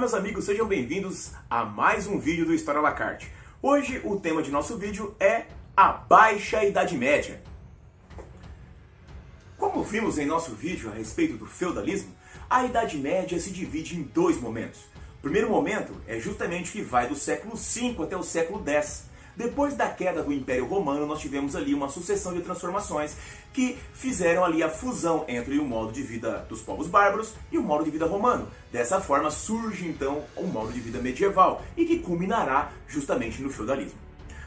meus amigos, sejam bem-vindos a mais um vídeo do História à la carte. Hoje o tema de nosso vídeo é a Baixa Idade Média. Como vimos em nosso vídeo a respeito do feudalismo, a Idade Média se divide em dois momentos. O primeiro momento é justamente o que vai do século V até o século X. Depois da queda do Império Romano, nós tivemos ali uma sucessão de transformações que fizeram ali a fusão entre o modo de vida dos povos bárbaros e o modo de vida romano. Dessa forma surge então o modo de vida medieval e que culminará justamente no feudalismo.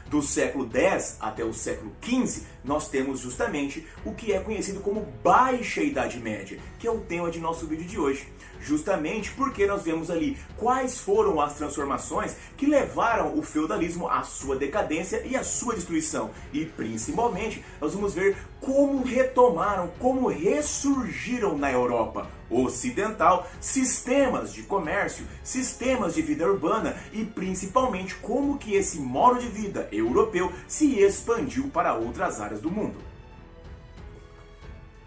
Do século X até o século XV, nós temos justamente o que é conhecido como Baixa Idade Média, que é o tema de nosso vídeo de hoje. Justamente porque nós vemos ali quais foram as transformações que levaram o feudalismo à sua decadência e à sua destruição. E principalmente nós vamos ver como retomaram, como ressurgiram na Europa ocidental sistemas de comércio, sistemas de vida urbana e principalmente como que esse modo de vida europeu se expandiu para outras áreas do mundo.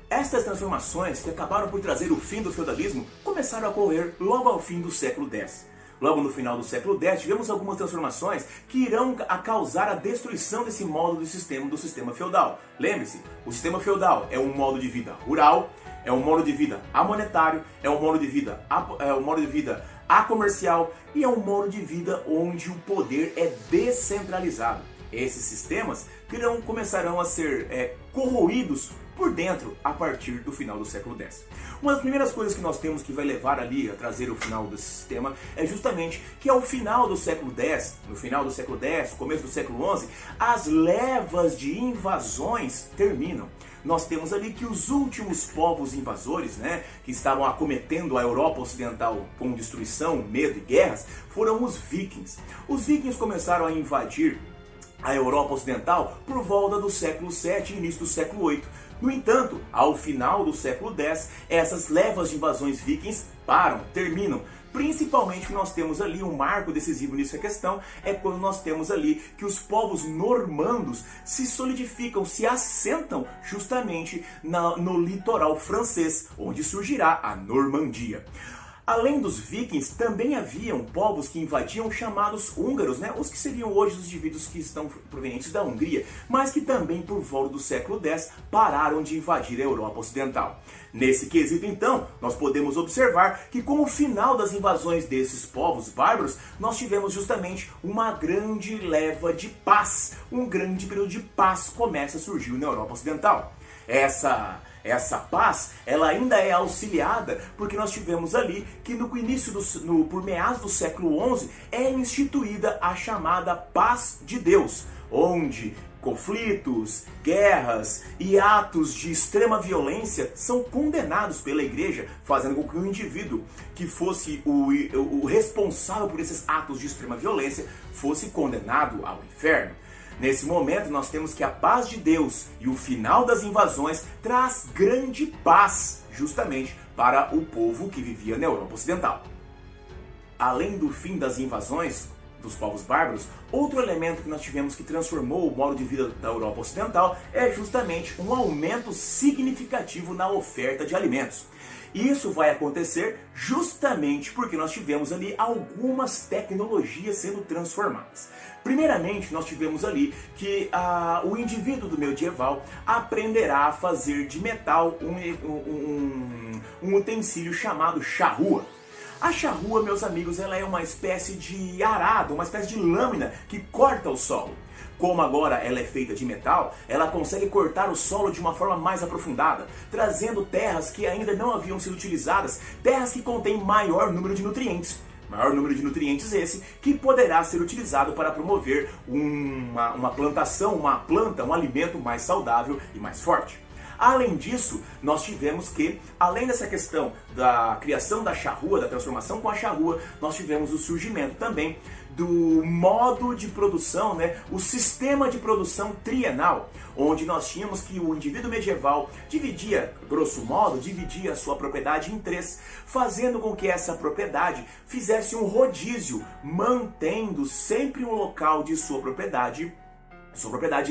Estas transformações, que acabaram por trazer o fim do feudalismo, começaram a ocorrer logo ao fim do século X. Logo no final do século X, tivemos algumas transformações que irão causar a destruição desse modo do sistema feudal. Lembre-se, o sistema feudal é um modo de vida rural, é um modo de vida amonetário, é um modo de vida acomercial e é um modo de vida onde o poder é descentralizado. Esses sistemas começarão a ser corroídos por dentro a partir do final do século X. Uma das primeiras coisas que nós temos que vai levar ali a trazer o final desse sistema é justamente que ao final do século X, no final do século X, começo do século XI, as levas de invasões terminam. Nós temos ali que os últimos povos invasores, que estavam acometendo a Europa Ocidental com destruição, medo e guerras, foram os vikings. Os vikings começaram a invadir a Europa Ocidental por volta do século VII e início do século VIII. No entanto, ao final do século X, essas levas de invasões vikings terminam. Principalmente que nós temos ali um marco decisivo nisso, a questão é quando nós temos ali que os povos normandos se solidificam, se assentam justamente no litoral francês, onde surgirá a Normandia. Além dos vikings, também haviam povos que invadiam chamados húngaros, os que seriam hoje os indivíduos que estão provenientes da Hungria, mas que também por volta do século X pararam de invadir a Europa Ocidental. Nesse quesito então, nós podemos observar que com o final das invasões desses povos bárbaros, nós tivemos justamente uma grande leva de paz, um grande período de paz começa a surgir na Europa Ocidental. Essa paz, ela ainda é auxiliada porque nós tivemos ali que por meados do século XI é instituída a chamada Paz de Deus, onde conflitos, guerras e atos de extrema violência são condenados pela igreja, fazendo com que o indivíduo que fosse o responsável por esses atos de extrema violência fosse condenado ao inferno. Nesse momento nós temos que a paz de Deus e o final das invasões traz grande paz justamente para o povo que vivia na Europa Ocidental. Além do fim das invasões dos povos bárbaros, outro elemento que nós tivemos que transformou o modo de vida da Europa Ocidental é justamente um aumento significativo na oferta de alimentos. Isso vai acontecer justamente porque nós tivemos ali algumas tecnologias sendo transformadas. Primeiramente, nós tivemos ali que o indivíduo do medieval aprenderá a fazer de metal um utensílio chamado charrua. A charrua, meus amigos, ela é uma espécie de arado, uma espécie de lâmina que corta o solo. Como agora ela é feita de metal, ela consegue cortar o solo de uma forma mais aprofundada, trazendo terras que ainda não haviam sido utilizadas, terras que contêm maior número de nutrientes. Maior número de nutrientes esse que poderá ser utilizado para promover uma plantação, uma planta, um alimento mais saudável e mais forte. Além disso, nós tivemos que, além dessa questão da criação da charrua, da transformação com a charrua, nós tivemos o surgimento também do modo de produção, o sistema de produção trienal, onde nós tínhamos que o indivíduo medieval dividia, grosso modo, a sua propriedade em três, fazendo com que essa propriedade fizesse um rodízio, mantendo sempre um local de sua propriedade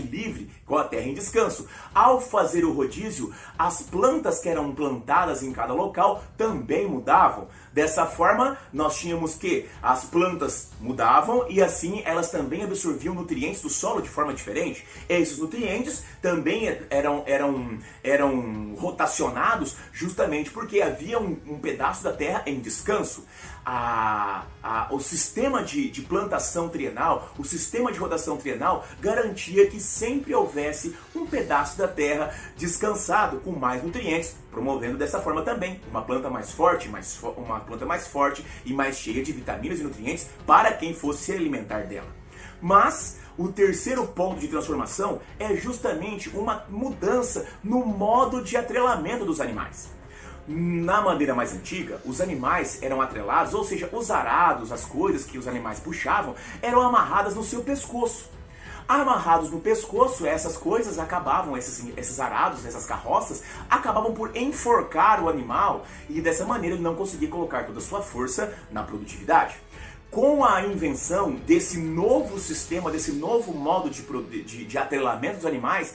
livre, com a terra em descanso. Ao fazer o rodízio, as plantas que eram plantadas em cada local também mudavam. Dessa forma, nós tínhamos que as plantas mudavam e assim elas também absorviam nutrientes do solo de forma diferente. Esses nutrientes também eram rotacionados justamente porque havia um pedaço da terra em descanso. O sistema de plantação trienal, o sistema de rotação trienal garantia que sempre houvesse um pedaço da terra descansado com mais nutrientes, promovendo dessa forma também uma planta mais forte, uma planta mais forte e mais cheia de vitaminas e nutrientes para quem fosse se alimentar dela. Mas o terceiro ponto de transformação é justamente uma mudança no modo de atrelamento dos animais. Na maneira mais antiga, os animais eram atrelados, ou seja, os arados, as coisas que os animais puxavam, eram amarradas no seu pescoço. Amarrados no pescoço, essas coisas acabavam, esses arados, essas carroças, acabavam por enforcar o animal e dessa maneira ele não conseguia colocar toda a sua força na produtividade. Com a invenção desse novo sistema, desse novo modo de atrelamento dos animais,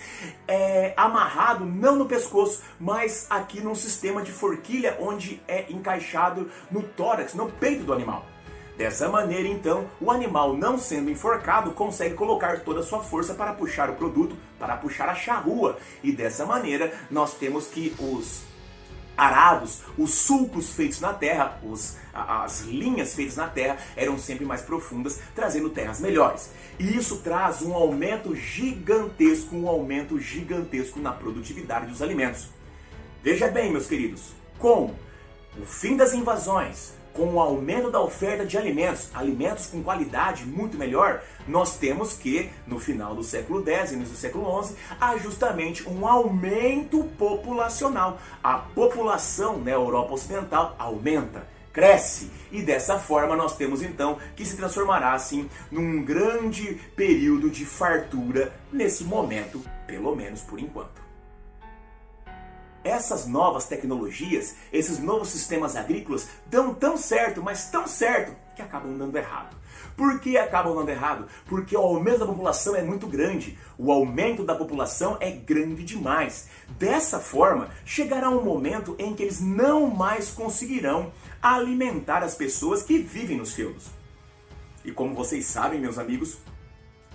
amarrado não no pescoço, mas aqui num sistema de forquilha onde é encaixado no tórax, no peito do animal. Dessa maneira, então, o animal, não sendo enforcado, consegue colocar toda a sua força para puxar o produto, para puxar a charrua. E dessa maneira, nós temos que os arados, os sulcos feitos na terra, as linhas feitas na terra eram sempre mais profundas, trazendo terras melhores. E isso traz um aumento gigantesco na produtividade dos alimentos. Veja bem, meus queridos, com o fim das invasões, com o aumento da oferta de alimentos com qualidade muito melhor, nós temos que, no final do século X e início do século XI, há justamente um aumento populacional. A população na Europa Ocidental aumenta, cresce, e dessa forma nós temos então que se transformará assim num grande período de fartura nesse momento, pelo menos por enquanto. Essas novas tecnologias, esses novos sistemas agrícolas dão tão certo, mas tão certo, que acabam dando errado. Por que acabam dando errado? Porque o aumento da população é muito grande. O aumento da população é grande demais. Dessa forma, chegará um momento em que eles não mais conseguirão alimentar as pessoas que vivem nos feudos. E como vocês sabem, meus amigos,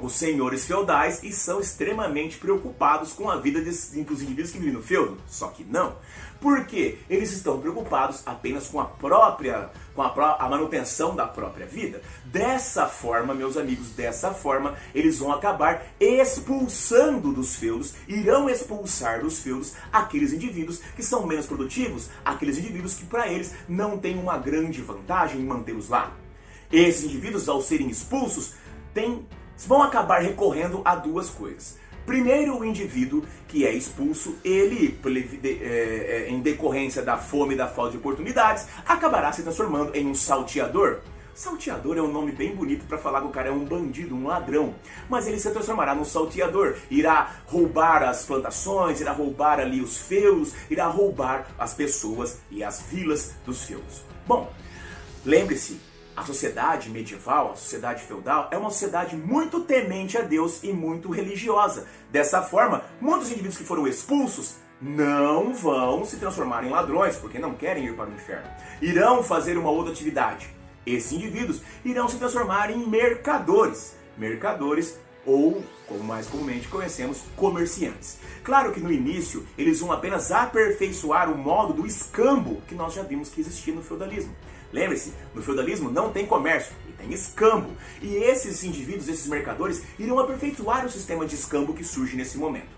os senhores feudais são extremamente preocupados com a vida dos indivíduos que vivem no feudo. Só que não. Por quê? Eles estão preocupados apenas com a manutenção da própria vida. Dessa forma, meus amigos, eles vão acabar expulsando dos feudos, irão expulsar dos feudos aqueles indivíduos que são menos produtivos, aqueles indivíduos que para eles não tem uma grande vantagem em mantê-los lá. Esses indivíduos, ao serem expulsos, vão acabar recorrendo a duas coisas. Primeiro, o indivíduo que é expulso, ele, em decorrência da fome e da falta de oportunidades, acabará se transformando em um salteador. Salteador é um nome bem bonito para falar que o cara é um bandido, um ladrão. Mas ele se transformará num salteador, irá roubar as plantações, irá roubar ali os feudos, irá roubar as pessoas e as vilas dos feudos. Bom, lembre-se, a sociedade medieval, a sociedade feudal, é uma sociedade muito temente a Deus e muito religiosa. Dessa forma, muitos indivíduos que foram expulsos não vão se transformar em ladrões, porque não querem ir para o inferno. Irão fazer uma outra atividade. Esses indivíduos irão se transformar em mercadores. Mercadores, ou, como mais comumente conhecemos, comerciantes. Claro que no início eles vão apenas aperfeiçoar o modo do escambo que nós já vimos que existia no feudalismo. Lembre-se, no feudalismo não tem comércio, e tem escambo. E esses indivíduos, esses mercadores, irão aperfeiçoar o sistema de escambo que surge nesse momento.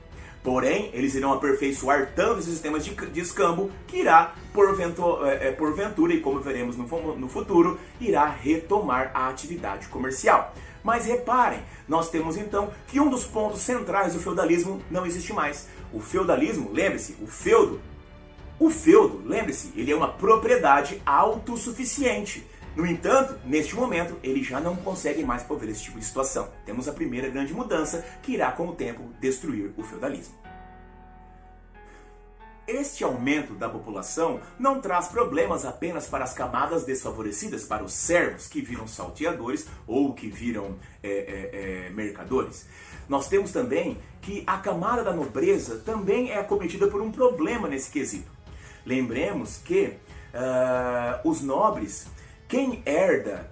Porém, eles irão aperfeiçoar tanto esses sistemas de escambo que irá, porventura, e como veremos no futuro, irá retomar a atividade comercial. Mas reparem, nós temos então que um dos pontos centrais do feudalismo não existe mais. O feudalismo, lembre-se, o feudo, lembre-se, ele é uma propriedade autossuficiente. No entanto, neste momento, ele já não consegue mais prover esse tipo de situação. Temos a primeira grande mudança que irá, com o tempo, destruir o feudalismo. Este aumento da população não traz problemas apenas para as camadas desfavorecidas, para os servos que viram salteadores ou que viram mercadores. Nós temos também que a camada da nobreza também é acometida por um problema nesse quesito. Lembremos que os nobres, quem herda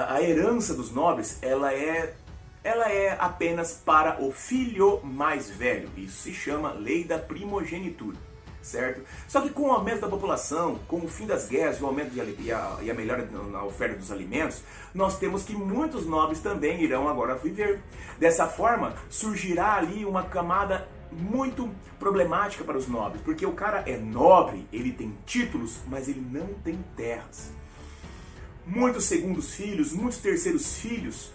a herança dos nobres, ela é apenas para o filho mais velho. Isso se chama lei da primogenitura, certo? Só que com o aumento da população, com o fim das guerras, o aumento e a melhora na oferta dos alimentos, nós temos que muitos nobres também irão agora viver. Dessa forma, surgirá ali uma camada muito problemática para os nobres, porque o cara é nobre, ele tem títulos, mas ele não tem terras. Muitos segundos filhos, muitos terceiros filhos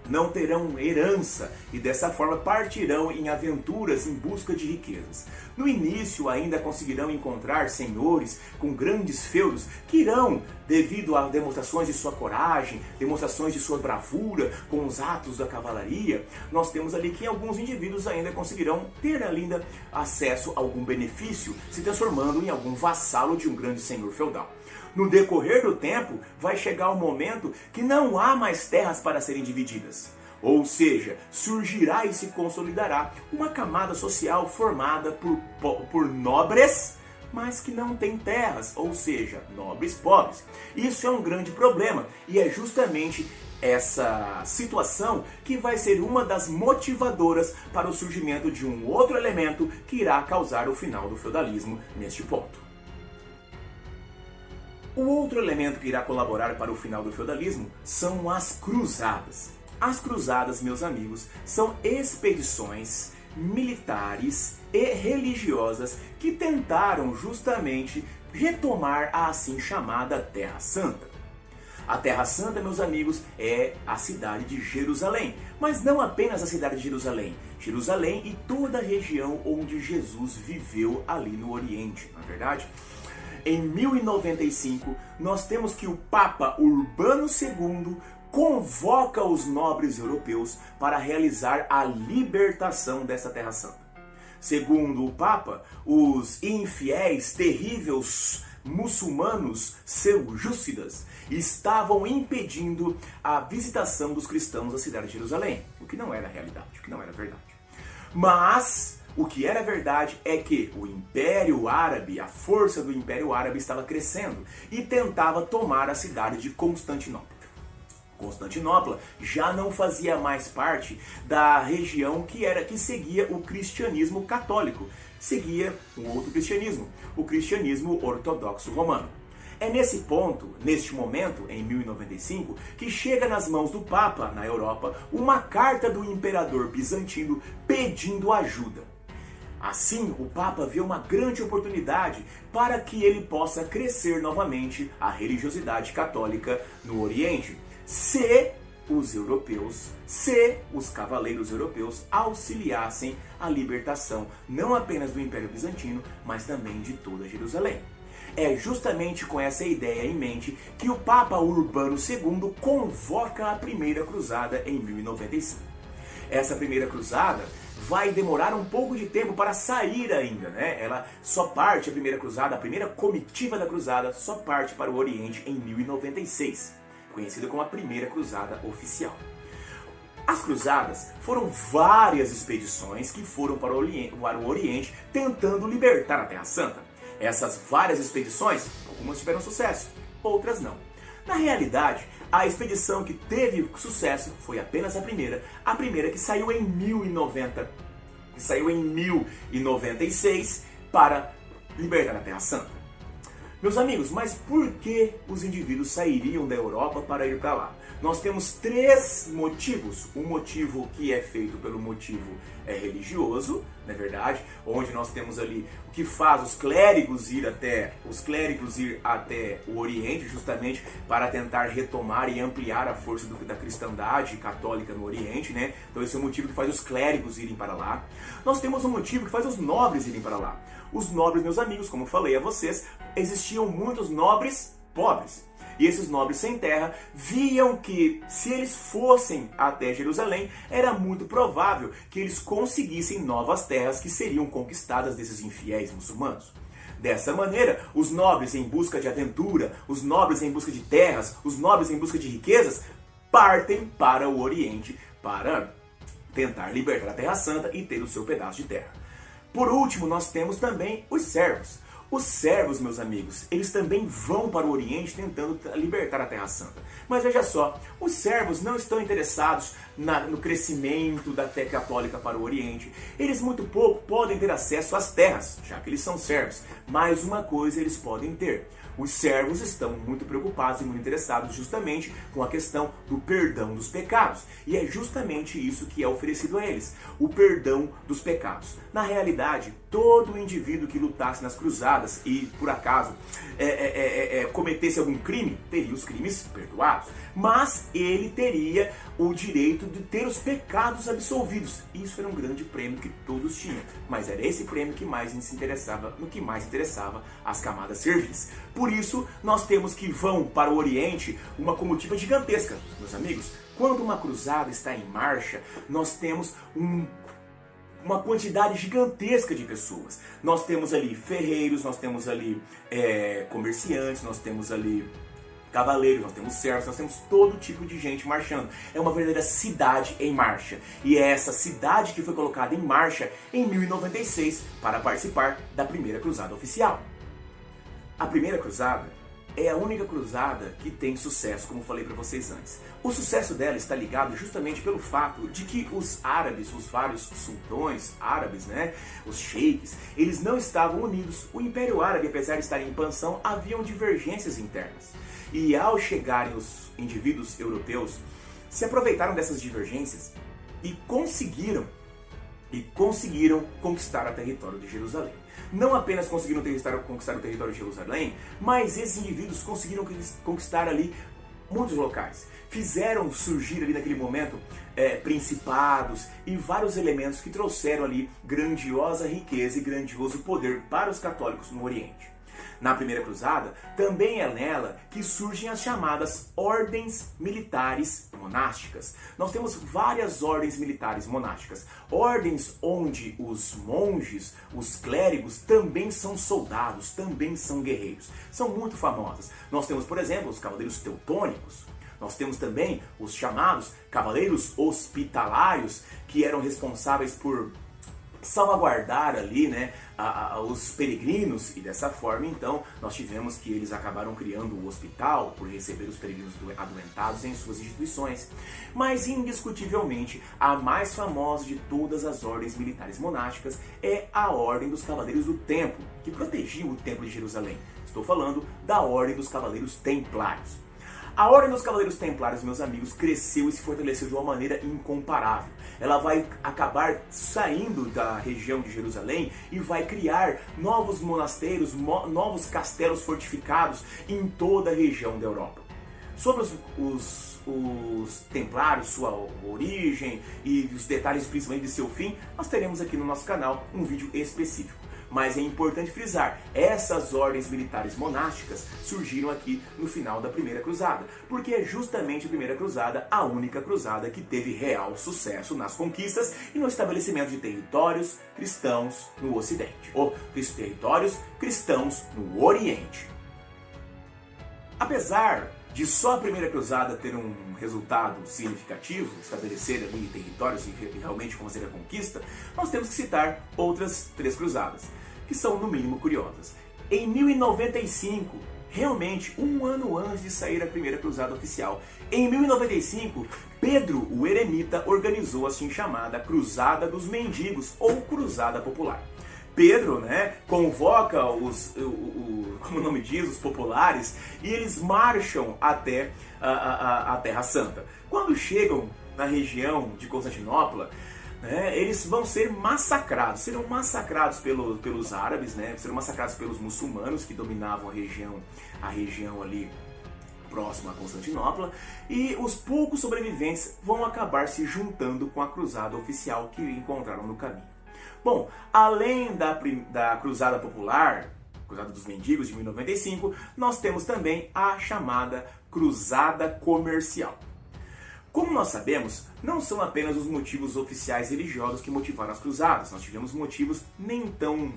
não terão herança e dessa forma partirão em aventuras em busca de riquezas. No início ainda conseguirão encontrar senhores com grandes feudos que irão, devido a demonstrações de sua coragem, demonstrações de sua bravura com os atos da cavalaria, nós temos ali que alguns indivíduos ainda conseguirão ter ainda acesso a algum benefício, se transformando em algum vassalo de um grande senhor feudal. No decorrer do tempo, vai chegar o momento que não há mais terras para serem divididas. Ou seja, surgirá e se consolidará uma camada social formada por nobres, mas que não têm terras, ou seja, nobres pobres. Isso é um grande problema e é justamente essa situação que vai ser uma das motivadoras para o surgimento de um outro elemento que irá causar o final do feudalismo neste ponto. O outro elemento que irá colaborar para o final do feudalismo são as cruzadas. As cruzadas, meus amigos, são expedições militares e religiosas que tentaram justamente retomar a assim chamada Terra Santa. A Terra Santa, meus amigos, é a cidade de Jerusalém, mas não apenas a cidade de Jerusalém. Jerusalém e toda a região onde Jesus viveu ali no Oriente, não é verdade? Em 1095, nós temos que o Papa Urbano II convoca os nobres europeus para realizar a libertação dessa Terra Santa. Segundo o Papa, os infiéis, terríveis muçulmanos seljúcidas estavam impedindo a visitação dos cristãos à cidade de Jerusalém, o que não era realidade, o que não era verdade. Mas o que era verdade é que o Império Árabe, a força do Império Árabe estava crescendo e tentava tomar a cidade de Constantinopla. Constantinopla já não fazia mais parte da região que seguia o cristianismo católico, seguia um outro cristianismo, o cristianismo ortodoxo romano. É nesse ponto, neste momento, em 1095, que chega nas mãos do Papa, na Europa, uma carta do imperador bizantino pedindo ajuda. Assim, o Papa vê uma grande oportunidade para que ele possa crescer novamente a religiosidade católica no Oriente, se os europeus, se os cavaleiros europeus auxiliassem a libertação não apenas do Império Bizantino, mas também de toda Jerusalém. É justamente com essa ideia em mente que o Papa Urbano II convoca a Primeira Cruzada em 1095. Essa Primeira Cruzada vai demorar um pouco de tempo para sair ainda, né? Ela só parte, a Primeira Cruzada, a primeira comitiva da Cruzada, só parte para o Oriente em 1096, conhecida como a Primeira Cruzada Oficial. As cruzadas foram várias expedições que foram para o Oriente tentando libertar a Terra Santa. Essas várias expedições, algumas tiveram sucesso, outras não. Na realidade, a expedição que teve sucesso foi apenas a primeira que saiu em 1096 para libertar a Terra Santa. Meus amigos, mas por que os indivíduos sairiam da Europa para ir para lá? Nós temos três motivos. Um motivo que é feito pelo motivo religioso, na verdade, onde nós temos ali o que faz os clérigos ir até o Oriente, justamente para tentar retomar e ampliar a força da cristandade católica no Oriente, né? Então esse é o motivo que faz os clérigos irem para lá. Nós temos um motivo que faz os nobres irem para lá. Os nobres, meus amigos, como falei a vocês, existiam muitos nobres pobres. E esses nobres sem terra viam que, se eles fossem até Jerusalém, era muito provável que eles conseguissem novas terras que seriam conquistadas desses infiéis muçulmanos. Dessa maneira, os nobres em busca de aventura, os nobres em busca de terras, os nobres em busca de riquezas, partem para o Oriente para tentar libertar a Terra Santa e ter o seu pedaço de terra. Por último, nós temos também os servos. Os servos, meus amigos, eles também vão para o Oriente tentando libertar a Terra Santa. Mas veja só, os servos não estão interessados no crescimento da fé católica para o Oriente. Eles muito pouco podem ter acesso às terras, já que eles são servos. Mas uma coisa eles podem ter: os servos estão muito preocupados e muito interessados justamente com a questão do perdão dos pecados. E é justamente isso que é oferecido a eles, o perdão dos pecados. Na realidade, todo indivíduo que lutasse nas cruzadas e por acaso cometesse algum crime, teria os crimes perdoados. Mas ele teria o direito de ter os pecados absolvidos. Isso era um grande prêmio que todos tinham. Mas era esse prêmio que mais se interessava, no que mais interessava as camadas servis. Por isso, nós temos que vão para o Oriente uma comitiva gigantesca, meus amigos. Quando uma cruzada está em marcha, nós temos uma quantidade gigantesca de pessoas. Nós temos ali ferreiros, nós temos ali comerciantes, nós temos ali cavaleiros, nós temos servos, nós temos todo tipo de gente marchando. É uma verdadeira cidade em marcha. E é essa cidade que foi colocada em marcha em 1096 para participar da primeira cruzada oficial. A primeira cruzada é a única cruzada que tem sucesso, como falei para vocês antes. O sucesso dela está ligado justamente pelo fato de que os árabes, os vários sultões árabes, os sheiks, eles não estavam unidos. O Império Árabe, apesar de estar em expansão, haviam divergências internas. E ao chegarem os indivíduos europeus, se aproveitaram dessas divergências e conseguiram conquistar o território de Jerusalém. Não apenas conseguiram conquistar o território de Jerusalém, mas esses indivíduos conseguiram conquistar ali muitos locais. Fizeram surgir ali naquele momento principados e vários elementos que trouxeram ali grandiosa riqueza e grandioso poder para os católicos no Oriente. Na primeira cruzada, também é nela que surgem as chamadas ordens militares monásticas. Nós temos várias ordens militares monásticas. Ordens onde os monges, os clérigos, também são soldados, também são guerreiros. São muito famosas. Nós temos, por exemplo, os cavaleiros teutônicos. Nós temos também os chamados cavaleiros hospitalários, que eram responsáveis por salvaguardar ali, os peregrinos, e dessa forma então nós tivemos que eles acabaram criando o hospital por receber os peregrinos adoentados em suas instituições. Mas indiscutivelmente a mais famosa de todas as ordens militares monásticas é a Ordem dos Cavaleiros do Templo, que protegia o Templo de Jerusalém. Estou falando da Ordem dos Cavaleiros Templários. A Ordem dos Cavaleiros Templários, meus amigos, cresceu e se fortaleceu de uma maneira incomparável. Ela vai acabar saindo da região de Jerusalém e vai criar novos monasteiros, novos castelos fortificados em toda a região da Europa. Sobre os templários, sua origem e os detalhes principalmente de seu fim, nós teremos aqui no nosso canal um vídeo específico. Mas é importante frisar, essas ordens militares monásticas surgiram aqui no final da Primeira Cruzada, porque é justamente a Primeira Cruzada a única cruzada que teve real sucesso nas conquistas e no estabelecimento de territórios cristãos no Ocidente, ou territórios cristãos no Oriente. Apesar de só a Primeira Cruzada ter um resultado significativo, estabelecer ali territórios e realmente fazer a conquista, nós temos que citar outras 3 cruzadas, que são no mínimo curiosas. Em 1095, realmente um ano antes de sair a Primeira Cruzada oficial, em 1095, Pedro o Eremita organizou a assim chamada Cruzada dos Mendigos, ou Cruzada Popular. Pedro, convoca como o nome diz, os populares, e eles marcham até a Terra Santa. Quando chegam na região de Constantinopla, eles vão ser massacrados, serão massacrados pelos árabes, serão massacrados pelos muçulmanos que dominavam a região ali próxima a Constantinopla, e os poucos sobreviventes vão acabar se juntando com a cruzada oficial que encontraram no caminho. Bom, além da Cruzada Popular, Cruzada dos Mendigos de 1095, nós temos também a chamada Cruzada Comercial. Como nós sabemos, não são apenas os motivos oficiais religiosos que motivaram as cruzadas, nós tivemos motivos nem tão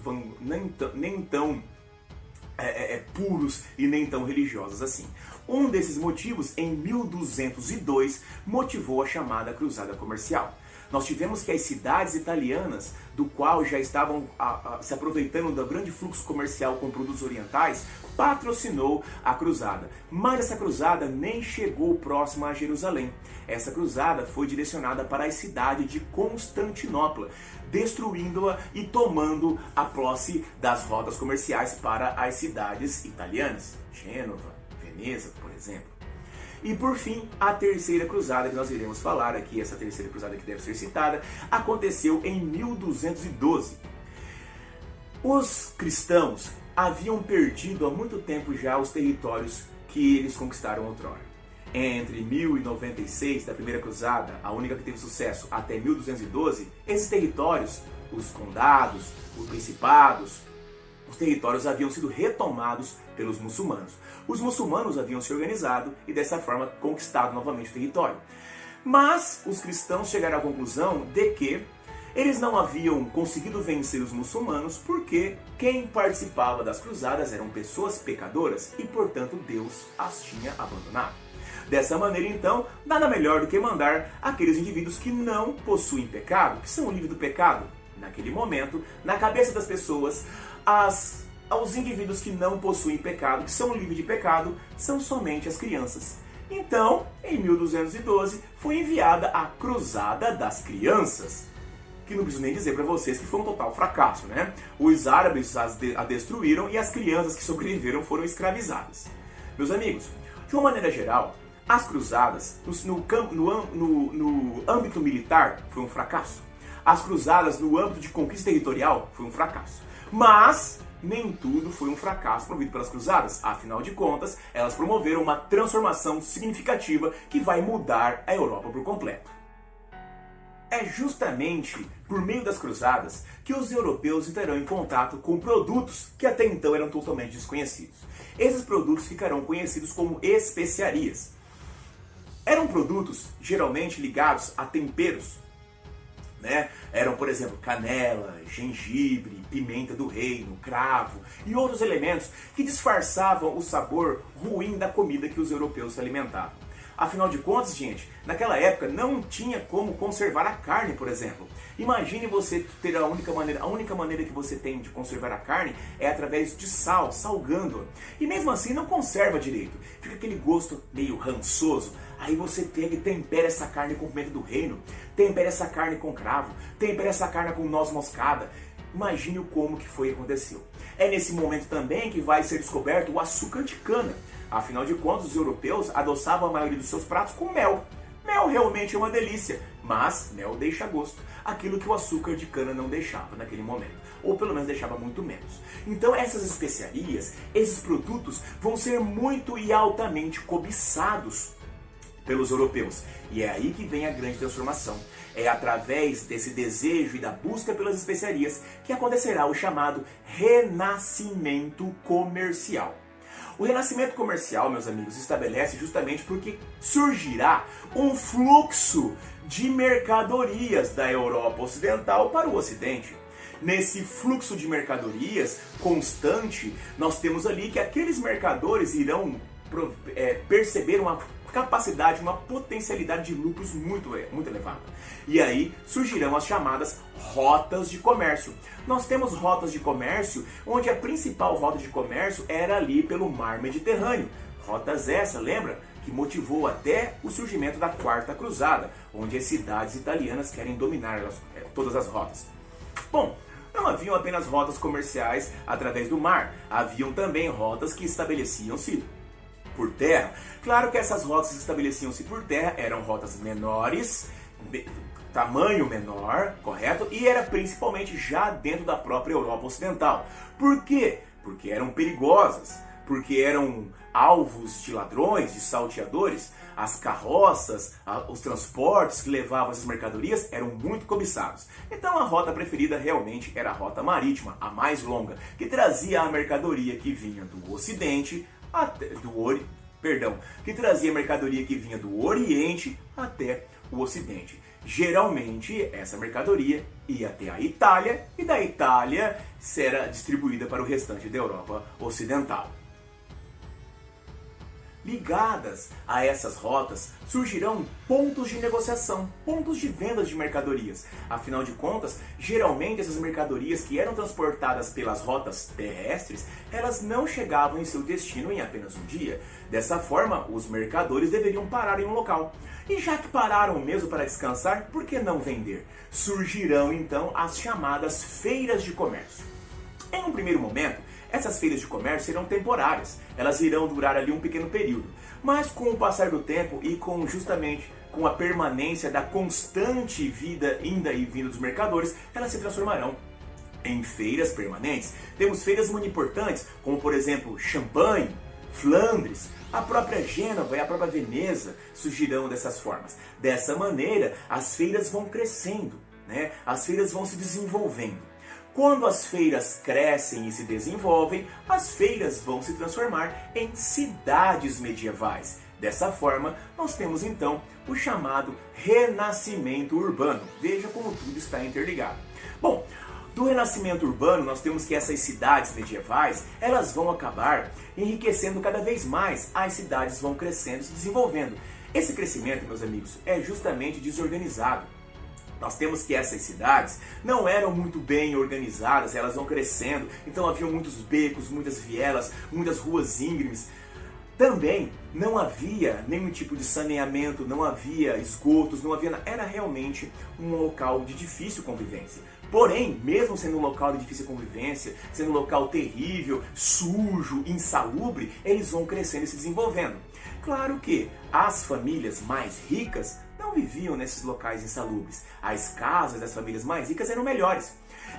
puros e nem tão religiosos assim. Um desses motivos, em 1202, motivou a chamada Cruzada Comercial. Nós tivemos que as cidades italianas, do qual já estavam se aproveitando do grande fluxo comercial com produtos orientais, patrocinou a cruzada. Mas essa cruzada nem chegou próxima a Jerusalém. Essa cruzada foi direcionada para a cidade de Constantinopla, destruindo-a e tomando a posse das rotas comerciais para as cidades italianas, Gênova, Veneza, por exemplo. E por fim, a terceira cruzada que nós iremos falar aqui, essa terceira cruzada que deve ser citada, aconteceu em 1212. Os cristãos haviam perdido há muito tempo já os territórios que eles conquistaram outrora. Entre 1096, da primeira cruzada, a única que teve sucesso, até 1212, esses territórios, os condados, os principados, os territórios haviam sido retomados pelos muçulmanos. Os muçulmanos haviam se organizado e dessa forma conquistado novamente o território. Mas os cristãos chegaram à conclusão de que eles não haviam conseguido vencer os muçulmanos porque quem participava das cruzadas eram pessoas pecadoras e, portanto, Deus as tinha abandonado. Dessa maneira, então, nada melhor do que mandar aqueles indivíduos que não possuem pecado, que são livres do pecado. Naquele momento, na cabeça das pessoas, aos indivíduos que não possuem pecado, que são livres de pecado, são somente as crianças. Então, em 1212, foi enviada a Cruzada das Crianças, que não preciso nem dizer para vocês que foi um total fracasso, né? Os árabes a destruíram e as crianças que sobreviveram foram escravizadas. Meus amigos, de uma maneira geral, as cruzadas, no âmbito militar, foi um fracasso. As cruzadas no âmbito de conquista territorial, foi um fracasso. Mas nem tudo foi um fracasso promovido pelas cruzadas. Afinal de contas, elas promoveram uma transformação significativa que vai mudar a Europa por completo. É justamente por meio das cruzadas que os europeus entrarão em contato com produtos que até então eram totalmente desconhecidos. Esses produtos ficarão conhecidos como especiarias. Eram produtos geralmente ligados a temperos, né? Eram, por exemplo, canela, gengibre, pimenta do reino, cravo e outros elementos que disfarçavam o sabor ruim da comida que os europeus se alimentavam. Afinal de contas, gente, naquela época não tinha como conservar a carne, por exemplo. Imagine você ter a única maneira que você tem de conservar a carne é através de sal, salgando-a. E mesmo assim não conserva direito. Fica aquele gosto meio rançoso. Aí você pega e tempera essa carne com pimenta do reino, tempera essa carne com cravo, tempera essa carne com noz moscada. Imagine como que aconteceu. É nesse momento também que vai ser descoberto o açúcar de cana. Afinal de contas, os europeus adoçavam a maioria dos seus pratos com mel. Mel realmente é uma delícia, mas mel deixa gosto. Aquilo que o açúcar de cana não deixava naquele momento. Ou pelo menos deixava muito menos. Então essas especiarias, esses produtos vão ser muito e altamente cobiçados pelos europeus. E é aí que vem a grande transformação. É através desse desejo e da busca pelas especiarias que acontecerá o chamado renascimento comercial. O renascimento comercial, meus amigos, se estabelece justamente porque surgirá um fluxo de mercadorias da Europa Ocidental para o Ocidente. Nesse fluxo de mercadorias constante, nós temos ali que aqueles mercadores irão perceber uma capacidade, uma potencialidade de lucros muito elevada. E aí surgirão as chamadas rotas de comércio. Nós temos rotas de comércio, onde a principal rota de comércio era ali pelo Mar Mediterrâneo. Rotas essa, lembra? Que motivou até o surgimento da Quarta Cruzada, onde as cidades italianas querem dominar todas as rotas. Bom, não haviam apenas rotas comerciais através do mar, haviam também rotas que estabeleciam-se por terra. Claro que essas rotas que estabeleciam-se por terra eram rotas menores, tamanho menor, correto? E era principalmente já dentro da própria Europa Ocidental. Por quê? Porque eram perigosas, porque eram alvos de ladrões, de salteadores. As carroças, os transportes que levavam essas mercadorias eram muito cobiçados. Então a rota preferida realmente era a rota marítima, a mais longa, que trazia a mercadoria que vinha do Ocidente que trazia mercadoria que vinha do Oriente até o Ocidente. Geralmente, essa mercadoria ia até a Itália e da Itália será distribuída para o restante da Europa Ocidental. Ligadas a essas rotas surgirão pontos de negociação, pontos de vendas de mercadorias. Afinal de contas, geralmente essas mercadorias que eram transportadas pelas rotas terrestres, elas não chegavam em seu destino em apenas um dia. Dessa forma, os mercadores deveriam parar em um local. E já que pararam mesmo para descansar, por que não vender? Surgirão então as chamadas feiras de comércio. Em um primeiro momento, essas feiras de comércio serão temporárias, elas irão durar ali um pequeno período, mas com o passar do tempo e justamente com a permanência da constante ida e vinda dos mercadores, elas se transformarão em feiras permanentes. Temos feiras muito importantes, como por exemplo Champagne, Flandres, a própria Gênova e a própria Veneza surgirão dessas formas. Dessa maneira, as feiras vão crescendo, né? As feiras vão se desenvolvendo. Quando as feiras crescem e se desenvolvem, as feiras vão se transformar em cidades medievais. Dessa forma, nós temos então o chamado renascimento urbano. Veja como tudo está interligado. Bom, do renascimento urbano, nós temos que essas cidades medievais, elas vão acabar enriquecendo cada vez mais, as cidades vão crescendo e se desenvolvendo. Esse crescimento, meus amigos, é justamente desorganizado. Nós temos que essas cidades não eram muito bem organizadas, elas vão crescendo, então havia muitos becos, muitas vielas, muitas ruas íngremes. Também não havia nenhum tipo de saneamento, não havia esgotos, não havia nada. Era realmente um local de difícil convivência. Porém, mesmo sendo um local de difícil convivência, sendo um local terrível, sujo, insalubre, eles vão crescendo e se desenvolvendo. Claro que as famílias mais ricas não viviam nesses locais insalubres. As casas das famílias mais ricas eram melhores.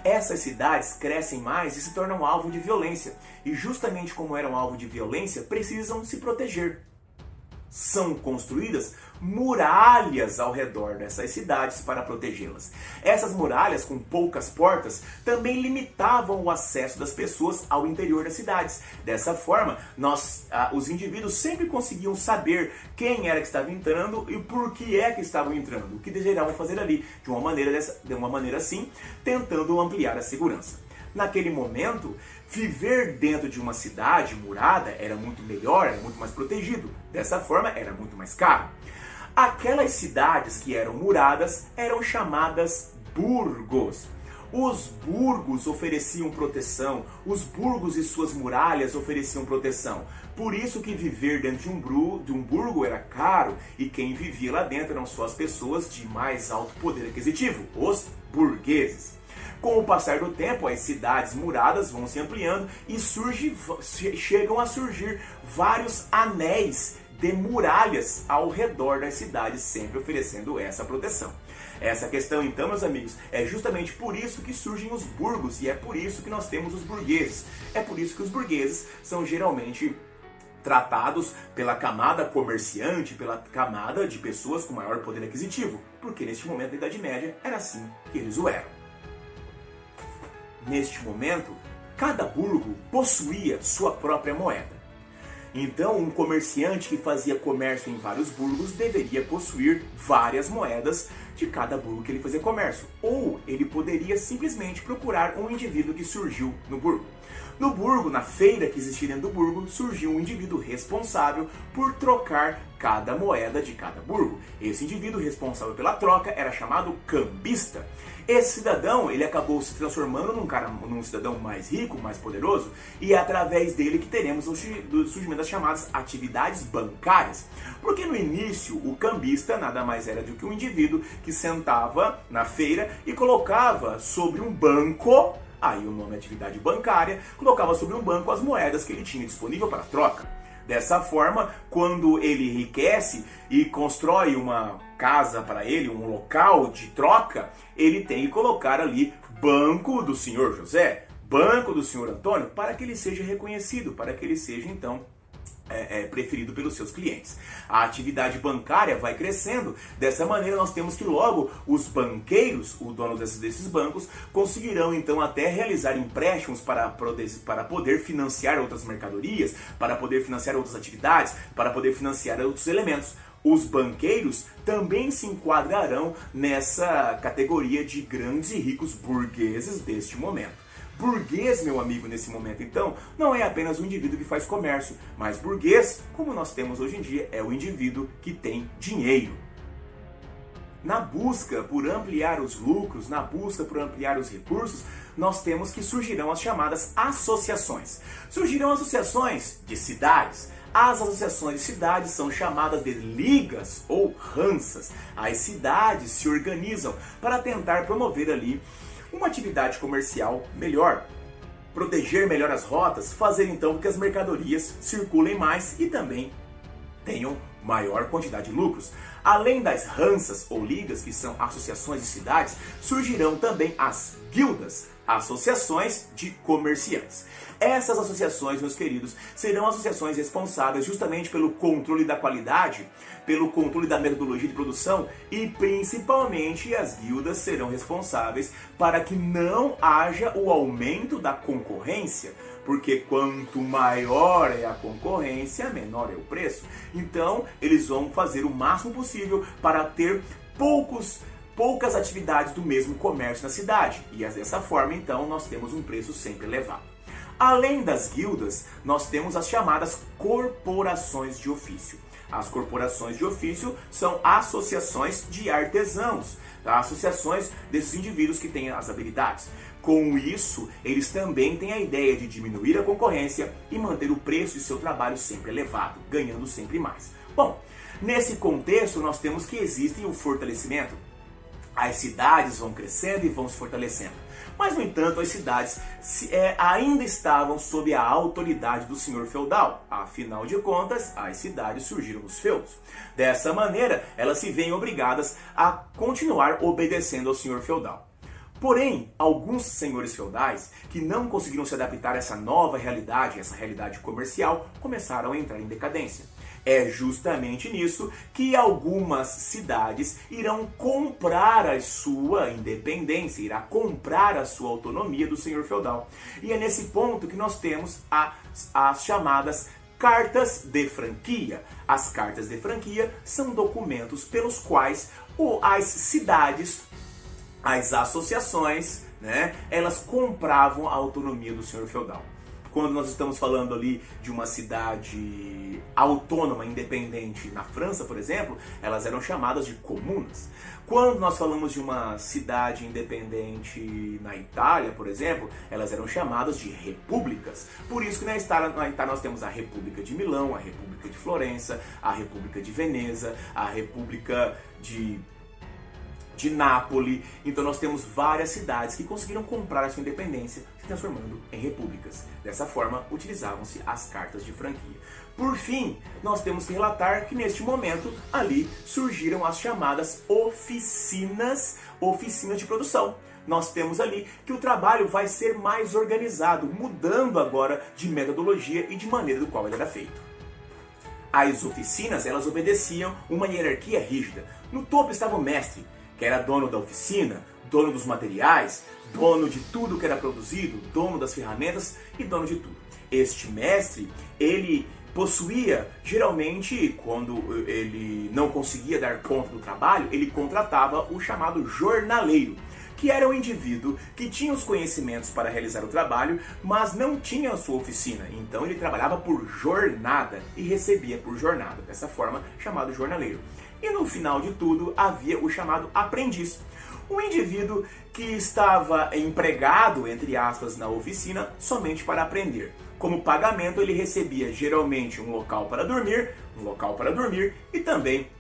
Essas cidades crescem mais e se tornam alvo de violência. E justamente como eram alvo de violência, precisam se proteger. São construídas muralhas ao redor dessas cidades para protegê-las. Essas muralhas, com poucas portas, também limitavam o acesso das pessoas ao interior das cidades. Dessa forma, os indivíduos sempre conseguiam saber quem era que estava entrando e por que é que estavam entrando, o que desejariam fazer ali, de uma maneira assim, tentando ampliar a segurança. Naquele momento, viver dentro de uma cidade murada era muito melhor, era muito mais protegido. Dessa forma, era muito mais caro. Aquelas cidades que eram muradas eram chamadas burgos. Os burgos ofereciam proteção, os burgos e suas muralhas ofereciam proteção. Por isso que viver dentro de um burgo era caro e quem vivia lá dentro eram só as pessoas de mais alto poder aquisitivo, os burgueses. Com o passar do tempo, as cidades muradas vão se ampliando e chegam a surgir vários anéis de muralhas ao redor das cidades, sempre oferecendo essa proteção. Essa questão, então, meus amigos, é justamente por isso que surgem os burgos e é por isso que nós temos os burgueses. É por isso que os burgueses são geralmente tratados pela camada comerciante, pela camada de pessoas com maior poder aquisitivo, porque neste momento da Idade Média era assim que eles o eram. Neste momento, cada burgo possuía sua própria moeda. Então, um comerciante que fazia comércio em vários burgos deveria possuir várias moedas de cada burgo que ele fazia comércio. Ou ele poderia simplesmente procurar um indivíduo que surgiu no burgo. No burgo, na feira que existia dentro do burgo, surgiu um indivíduo responsável por trocar cada moeda de cada burgo. Esse indivíduo responsável pela troca era chamado cambista. Esse cidadão, ele acabou se transformando num cidadão mais rico, mais poderoso, e é através dele que teremos o surgimento das chamadas atividades bancárias. Porque no início, o cambista nada mais era do que um indivíduo que sentava na feira e colocava sobre um banco, aí o nome é atividade bancária, colocava sobre um banco as moedas que ele tinha disponível para troca. Dessa forma, quando ele enriquece e constrói uma casa para ele, um local de troca, ele tem que colocar ali Banco do Senhor José, Banco do Senhor Antônio, para que ele seja reconhecido, para que ele seja então preferido pelos seus clientes. A atividade bancária vai crescendo. Dessa maneira, nós temos que logo os banqueiros, o dono desses bancos, conseguirão então até realizar empréstimos para poder financiar outras mercadorias, para poder financiar outras atividades, para poder financiar outros elementos. Os banqueiros também se enquadrarão nessa categoria de grandes e ricos burgueses deste momento. Burguês, meu amigo, nesse momento, então, não é apenas o indivíduo que faz comércio, mas burguês, como nós temos hoje em dia, é o indivíduo que tem dinheiro. Na busca por ampliar os lucros, na busca por ampliar os recursos, nós temos que surgirão as chamadas associações. Surgirão associações de cidades. As associações de cidades são chamadas de ligas ou ranças. As cidades se organizam para tentar promover ali uma atividade comercial melhor, proteger melhor as rotas, fazer então com que as mercadorias circulem mais e também tenham maior quantidade de lucros. Além das ranças ou ligas, que são associações de cidades, surgirão também as guildas, associações de comerciantes. Essas associações, meus queridos, serão associações responsáveis justamente pelo controle da qualidade, pelo controle da metodologia de produção e principalmente as guildas serão responsáveis para que não haja o aumento da concorrência, porque quanto maior é a concorrência, menor é o preço. Então, eles vão fazer o máximo possível para ter poucas atividades do mesmo comércio na cidade. E dessa forma, então, nós temos um preço sempre elevado. Além das guildas, nós temos as chamadas corporações de ofício. As corporações de ofício são associações de artesãos, tá? Associações desses indivíduos que têm as habilidades. Com isso, eles também têm a ideia de diminuir a concorrência e manter o preço de seu trabalho sempre elevado, ganhando sempre mais. Bom, nesse contexto, nós temos que existe o fortalecimento. As cidades vão crescendo e vão se fortalecendo. Mas, no entanto, as cidades ainda estavam sob a autoridade do senhor feudal. Afinal de contas, as cidades surgiram nos feudos. Dessa maneira, elas se veem obrigadas a continuar obedecendo ao senhor feudal. Porém, alguns senhores feudais que não conseguiram se adaptar a essa nova realidade, essa realidade comercial, começaram a entrar em decadência. É justamente nisso que algumas cidades irão comprar a sua independência, irá comprar a sua autonomia do senhor feudal. E é nesse ponto que nós temos as chamadas cartas de franquia. As cartas de franquia são documentos pelos quais as cidades, as associações, elas compravam a autonomia do senhor feudal. Quando nós estamos falando ali de uma cidade autônoma, independente na França, por exemplo, elas eram chamadas de comunas. Quando nós falamos de uma cidade independente na Itália, por exemplo, elas eram chamadas de repúblicas. Por isso que na Itália nós temos a República de Milão, a República de Florença, a República de Veneza, a República de Nápoles. Então nós temos várias cidades que conseguiram comprar a sua independência, se transformando em repúblicas. Dessa forma, utilizavam-se as cartas de franquia. Por fim, nós temos que relatar que neste momento ali surgiram as chamadas oficinas de produção. Nós temos ali que o trabalho vai ser mais organizado, mudando agora de metodologia e de maneira do qual ele era feito. As oficinas, elas obedeciam uma hierarquia rígida. No topo estava o mestre, que era dono da oficina, dono dos materiais, dono de tudo que era produzido, dono das ferramentas e dono de tudo. Este mestre, ele possuía, geralmente, quando ele não conseguia dar conta do trabalho, ele contratava o chamado jornaleiro, que era um indivíduo que tinha os conhecimentos para realizar o trabalho, mas não tinha a sua oficina. Então ele trabalhava por jornada e recebia por jornada, dessa forma chamado jornaleiro. E no final de tudo havia o chamado aprendiz, um indivíduo que estava empregado, entre aspas, na oficina somente para aprender. Como pagamento ele recebia geralmente um local para dormir e também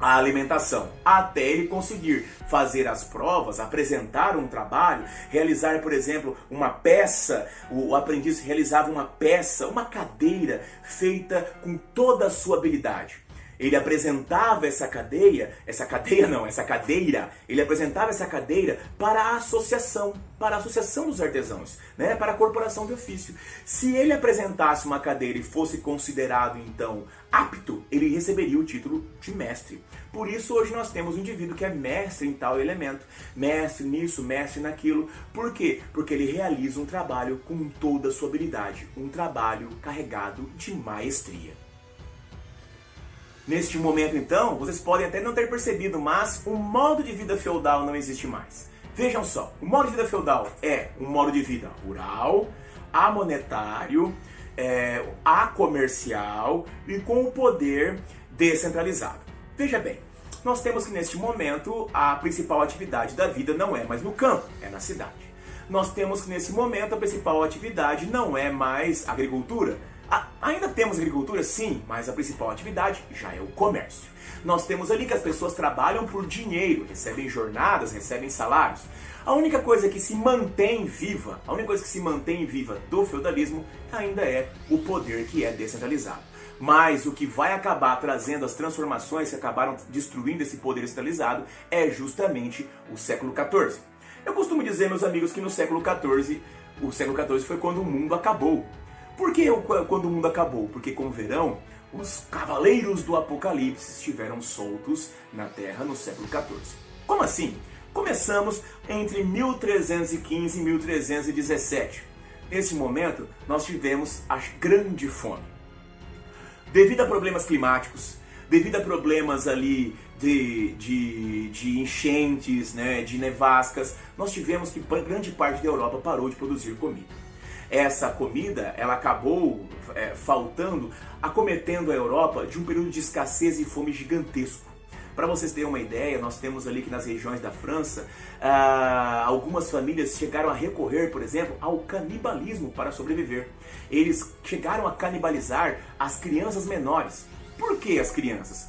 a alimentação, até ele conseguir fazer as provas, apresentar um trabalho, realizar, por exemplo, uma peça. O aprendiz realizava uma peça, uma cadeira feita com toda a sua habilidade. Ele apresentava essa cadeira, ele apresentava essa cadeira para a associação dos artesãos, para a corporação de ofício. Se ele apresentasse uma cadeira e fosse considerado, então, apto, ele receberia o título de mestre. Por isso, hoje nós temos um indivíduo que é mestre em tal elemento, mestre nisso, mestre naquilo. Por quê? Porque ele realiza um trabalho com toda a sua habilidade, um trabalho carregado de maestria. Neste momento, então, vocês podem até não ter percebido, mas o modo de vida feudal não existe mais. Vejam só, o modo de vida feudal é um modo de vida rural, amonetário, acomercial e com o poder descentralizado. Veja bem, nós temos que neste momento a principal atividade da vida não é mais no campo, é na cidade. Nós temos que nesse momento a principal atividade não é mais agricultura. Ainda temos agricultura, sim, mas a principal atividade já é o comércio. Nós temos ali que as pessoas trabalham por dinheiro, recebem jornadas, recebem salários. A única coisa que se mantém viva, do feudalismo ainda é o poder que é descentralizado. Mas o que vai acabar trazendo as transformações que acabaram destruindo esse poder descentralizado é justamente o século XIV. Eu costumo dizer, meus amigos, que no século XIV, o século XIV foi quando o mundo acabou. Por que quando o mundo acabou? Porque, como verão, os cavaleiros do Apocalipse estiveram soltos na Terra no século XIV. Como assim? Começamos entre 1315 e 1317. Nesse momento, nós tivemos a Grande Fome. Devido a problemas climáticos, devido a problemas ali de enchentes, né, de nevascas, nós tivemos que grande parte da Europa parou de produzir comida. Essa comida, ela acabou faltando, acometendo a Europa de um período de escassez e fome gigantesco. Para vocês terem uma ideia, nós temos ali que nas regiões da França, algumas famílias chegaram a recorrer, por exemplo, ao canibalismo para sobreviver. Eles chegaram a canibalizar as crianças menores. Por que as crianças?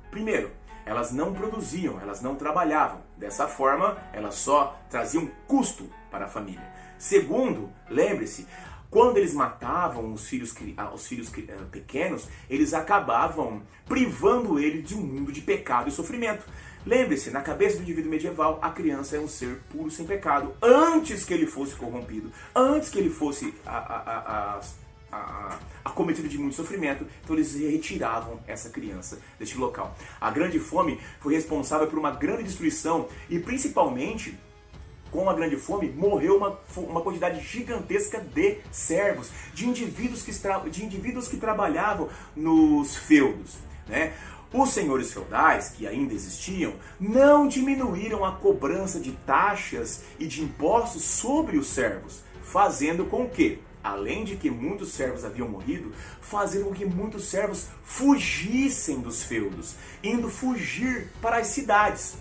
Primeiro, elas não produziam, elas não trabalhavam. Dessa forma, elas só traziam custo para a família. Segundo, lembre-se, quando eles matavam os filhos pequenos, eles acabavam privando ele de um mundo de pecado e sofrimento. Lembre-se, na cabeça do indivíduo medieval, a criança é um ser puro sem pecado, antes que ele fosse corrompido, antes que ele fosse acometido de muito sofrimento, então eles retiravam essa criança deste local. A Grande Fome foi responsável por uma grande destruição e principalmente com a Grande Fome morreu uma quantidade gigantesca de servos, de indivíduos que trabalhavam nos feudos, né? Os senhores feudais, que ainda existiam, não diminuíram a cobrança de taxas e de impostos sobre os servos, fazendo com que, além de que muitos servos haviam morrido, fazendo com que muitos servos fugissem dos feudos, indo fugir para as cidades.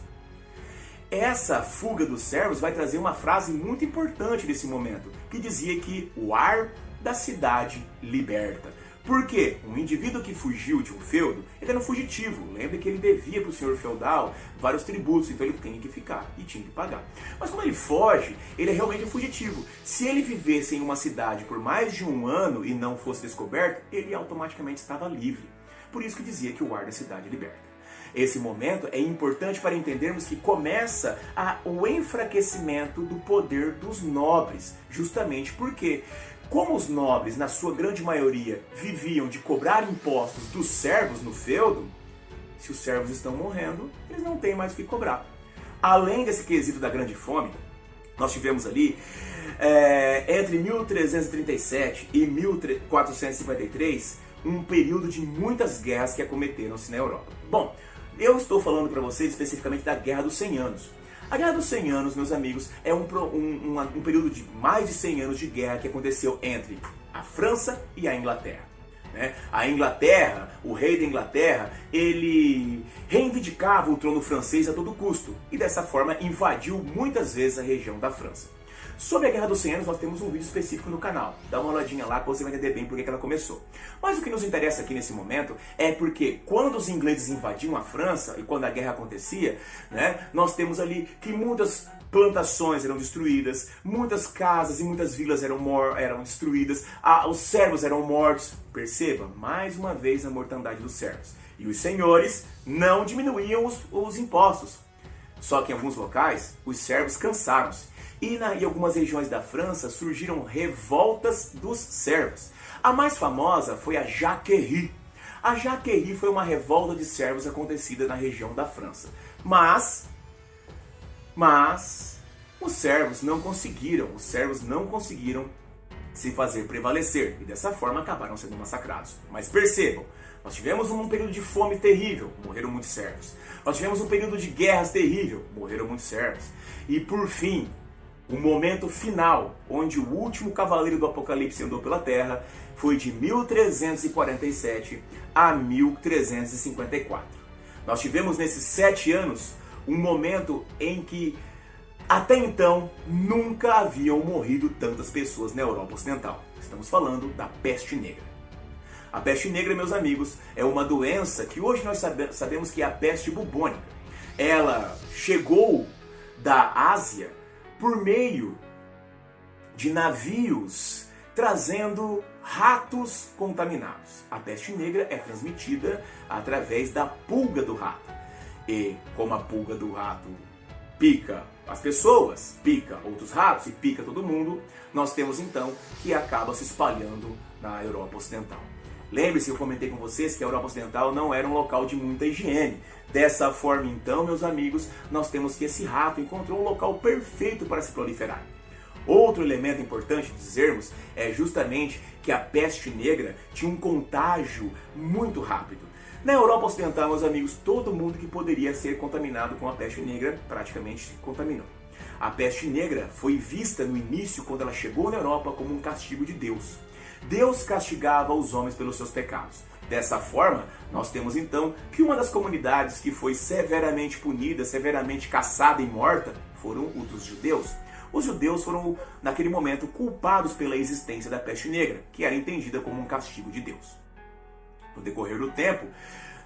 Essa fuga dos servos vai trazer uma frase muito importante nesse momento, que dizia que o ar da cidade liberta. Por quê? Um indivíduo que fugiu de um feudo, ele era um fugitivo. Lembre que ele devia para o senhor feudal vários tributos, então ele tinha que ficar e tinha que pagar. Mas como ele foge, ele é realmente um fugitivo. Se ele vivesse em uma cidade por mais de um ano e não fosse descoberto, ele automaticamente estava livre. Por isso que dizia que o ar da cidade liberta. Esse momento é importante para entendermos que começa o enfraquecimento do poder dos nobres, justamente porque, como os nobres, na sua grande maioria, viviam de cobrar impostos dos servos no feudo, se os servos estão morrendo, eles não têm mais o que cobrar. Além desse quesito da Grande Fome, nós tivemos ali, entre 1337 e 1453, um período de muitas guerras que acometeram-se na Europa. Bom, eu estou falando para vocês especificamente da Guerra dos 100 Anos. A Guerra dos 100 Anos, meus amigos, é um período de mais de 100 anos de guerra que aconteceu entre a França e a Inglaterra. Né? A Inglaterra, o rei da Inglaterra, ele reivindicava o trono francês a todo custo e dessa forma invadiu muitas vezes a região da França. Sobre a Guerra dos 100 Anos, nós temos um vídeo específico no canal. Dá uma olhadinha lá que você vai entender bem por que ela começou. Mas o que nos interessa aqui nesse momento é porque quando os ingleses invadiam a França e quando a guerra acontecia, né, nós temos ali que muitas plantações eram destruídas, muitas casas e muitas vilas eram destruídas, os servos eram mortos. Perceba, mais uma vez a mortandade dos servos. E os senhores não diminuíam os impostos. Só que em alguns locais, os servos cansaram-se. E em algumas regiões da França surgiram revoltas dos servos. A mais famosa foi a Jacquerie. A Jacquerie foi uma revolta de servos acontecida na região da França. Mas os servos não conseguiram se fazer prevalecer, e dessa forma acabaram sendo massacrados. Mas percebam, nós tivemos um período de fome terrível, morreram muitos servos. Nós tivemos um período de guerras terrível, morreram muitos servos. E por fim, o momento final, onde o último cavaleiro do Apocalipse andou pela terra, foi de 1347 a 1354. Nós tivemos nesses 7 anos um momento em que até então nunca haviam morrido tantas pessoas na Europa Ocidental. Estamos falando da peste negra. A peste negra, meus amigos, é uma doença que hoje nós sabemos que é a peste bubônica. Ela chegou da Ásia por meio de navios trazendo ratos contaminados. A peste negra é transmitida através da pulga do rato. E como a pulga do rato pica as pessoas, pica outros ratos e pica todo mundo, nós temos então que acaba se espalhando na Europa Ocidental. Lembre-se, eu comentei com vocês que a Europa Ocidental não era um local de muita higiene. Dessa forma então, meus amigos, nós temos que esse rato encontrou um local perfeito para se proliferar. Outro elemento importante de dizermos é justamente que a peste negra tinha um contágio muito rápido. Na Europa Ocidental, meus amigos, todo mundo que poderia ser contaminado com a peste negra praticamente se contaminou. A peste negra foi vista no início, quando ela chegou na Europa, como um castigo de Deus. Deus castigava os homens pelos seus pecados. Dessa forma, nós temos então que uma das comunidades que foi severamente punida, severamente caçada e morta, foram os dos judeus. Os judeus foram, naquele momento, culpados pela existência da peste negra, que era entendida como um castigo de Deus. No decorrer do tempo,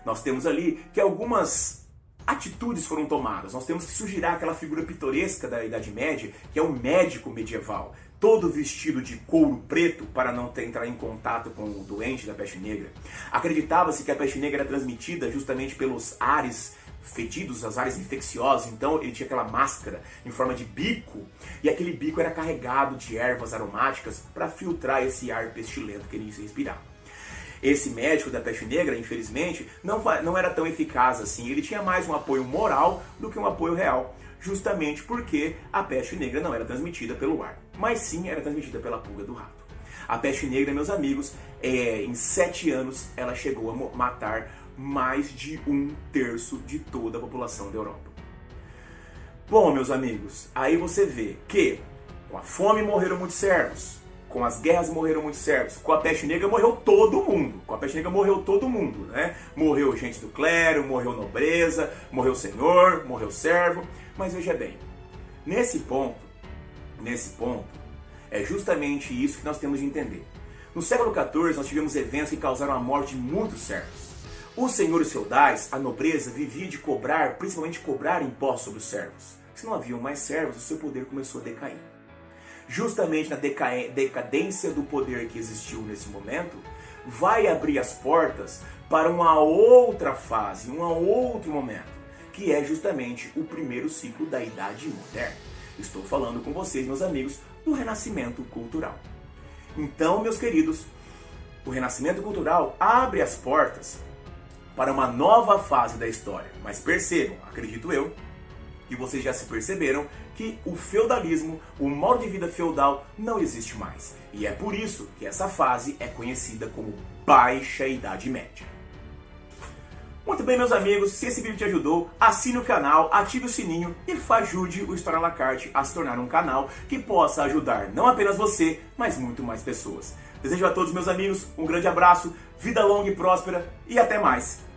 nós temos ali que algumas atitudes foram tomadas. Nós temos que sugerir aquela figura pitoresca da Idade Média, que é o médico medieval, todo vestido de couro preto para não entrar em contato com o doente da peste negra. Acreditava-se que a peste negra era transmitida justamente pelos ares fedidos, as áreas infecciosas. Então ele tinha aquela máscara em forma de bico, e aquele bico era carregado de ervas aromáticas para filtrar esse ar pestilento que ele respirava. Esse médico da peste negra, infelizmente, não era tão eficaz assim. Ele tinha mais um apoio moral do que um apoio real, justamente porque a peste negra não era transmitida pelo ar, mas sim era transmitida pela pulga do rato. A peste negra, meus amigos, em 7 anos, ela chegou a matar mais de 1/3 de toda a população da Europa. Bom, meus amigos, aí você vê que com a fome morreram muitos servos, com as guerras morreram muitos servos, com a peste negra morreu todo mundo. Com a peste negra morreu todo mundo, né? Morreu gente do clero, morreu nobreza, morreu senhor, morreu servo. Mas veja bem, nesse ponto, é justamente isso que nós temos de entender. No século XIV, nós tivemos eventos que causaram a morte de muitos servos. Os senhores feudais, a nobreza, vivia de cobrar, principalmente cobrar impostos sobre os servos. Se não haviam mais servos, o seu poder começou a decair. Justamente na decadência do poder que existiu nesse momento, vai abrir as portas para uma outra fase, um outro momento, que é justamente o primeiro ciclo da Idade Moderna. Estou falando com vocês, meus amigos, do Renascimento Cultural. Então, meus queridos, o Renascimento Cultural abre as portas para uma nova fase da história. Mas percebam, acredito eu, que vocês já se perceberam que o feudalismo, o modo de vida feudal, não existe mais. E é por isso que essa fase é conhecida como Baixa Idade Média. Muito bem, meus amigos, se esse vídeo te ajudou, assine o canal, ative o sininho e ajude o História à la Carte a se tornar um canal que possa ajudar não apenas você, mas muito mais pessoas. Desejo a todos, meus amigos, um grande abraço, vida longa e próspera e até mais!